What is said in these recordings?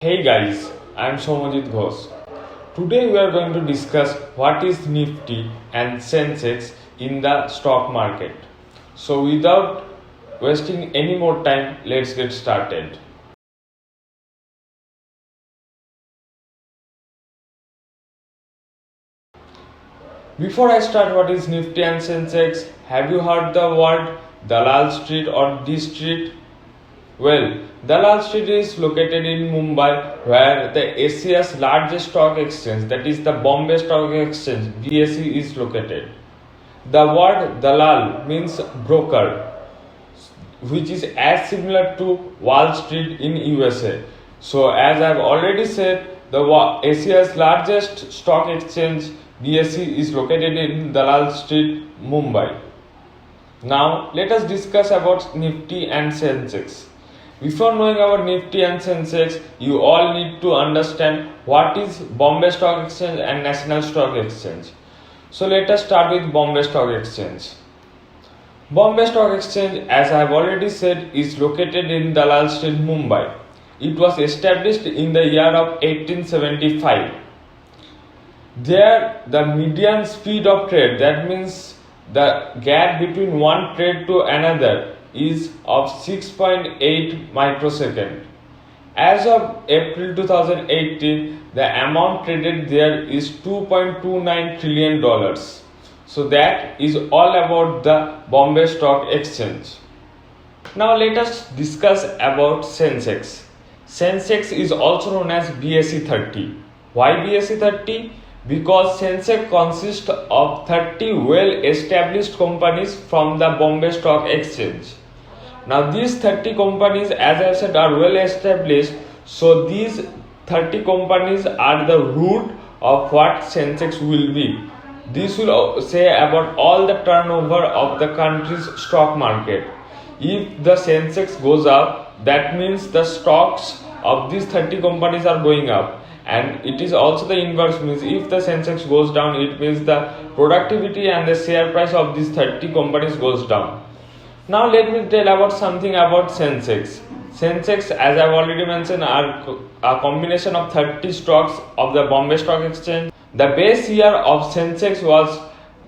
Hey guys, I am Somajit Ghosh. Today we are going to discuss what is Nifty and Sensex in the stock market. So without wasting any more time, let's get started. Before I start what is Nifty and Sensex, have you heard the word Dalal Street or D Street? Well, Dalal Street is located in Mumbai, where the Asia's largest stock exchange, that is the Bombay Stock Exchange (BSE), is located. The word Dalal means broker, which is as similar to Wall Street in USA. So, as I have already said, the Asia's largest stock exchange BSE is located in Dalal Street, Mumbai. Now, let us discuss about Nifty and Sensex. Before knowing about Nifty and Sensex, you all need to understand what is Bombay Stock Exchange and National Stock Exchange. So let us start with Bombay Stock Exchange. Bombay Stock Exchange, as I have already said, is located in Dalal Street, Mumbai. It was established in the year of 1875. There, the median speed of trade, that means the gap between one trade to another, is of 6.8 microsecond. As of April 2018, the amount traded there is $2.29 trillion. So that is all about the Bombay Stock Exchange. Now let us discuss about Sensex. Sensex is also known as BSE 30. Why BSE 30? Because Sensex consists of 30 well-established companies from the Bombay Stock Exchange. Now these 30 companies, as I said, are well established. So these 30 companies are the root of what Sensex will be. This will say about all the turnover of the country's stock market. If the Sensex goes up, that means the stocks of these 30 companies are going up. And it is also the inverse, means if the Sensex goes down, it means the productivity and the share price of these 30 companies goes down. Now let me tell about something about Sensex. Sensex, as I have already mentioned, are a combination of 30 stocks of the Bombay Stock Exchange. The base year of Sensex was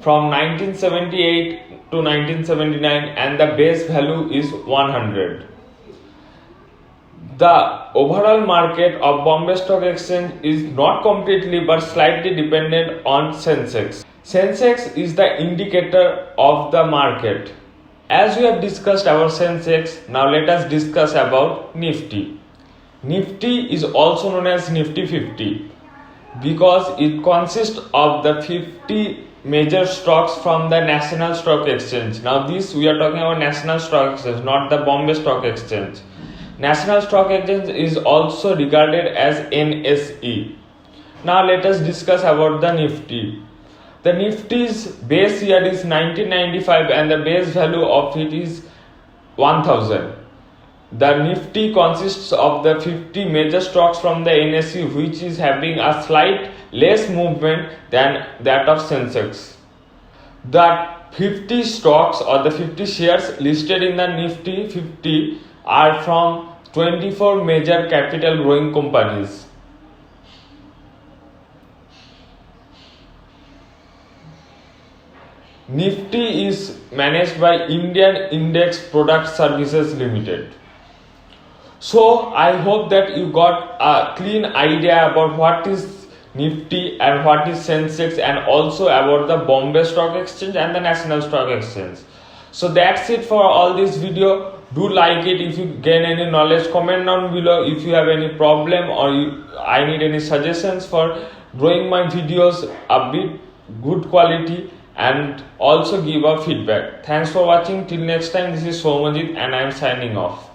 from 1978 to 1979 and the base value is 100. The overall market of Bombay Stock Exchange is not completely but slightly dependent on Sensex. Sensex is the indicator of the market. As we have discussed about Sensex, now let us discuss about Nifty. Nifty is also known as Nifty 50 because it consists of the 50 major stocks from the National Stock Exchange. Now this we are talking about National Stock Exchange, not the Bombay Stock Exchange. National Stock Exchange is also regarded as NSE. Now let us discuss about the Nifty. The Nifty's base year is 1995 and the base value of it is 1000. The Nifty consists of the 50 major stocks from the NSE, which is having a slight less movement than that of Sensex. The 50 stocks or the 50 shares listed in the Nifty 50 are from 24 major capital growing companies. Nifty is managed by Indian Index Product Services Limited. So I hope that you got a clean idea about what is Nifty and what is Sensex and also about the Bombay Stock Exchange and the National Stock Exchange. So that's it for all this video. Do like it if you gain any knowledge. Comment down below if you have any problem or I need any suggestions for drawing my videos a bit good quality, and also give a feedback. Thanks for watching. Till next time, this is Somajit and I am signing off.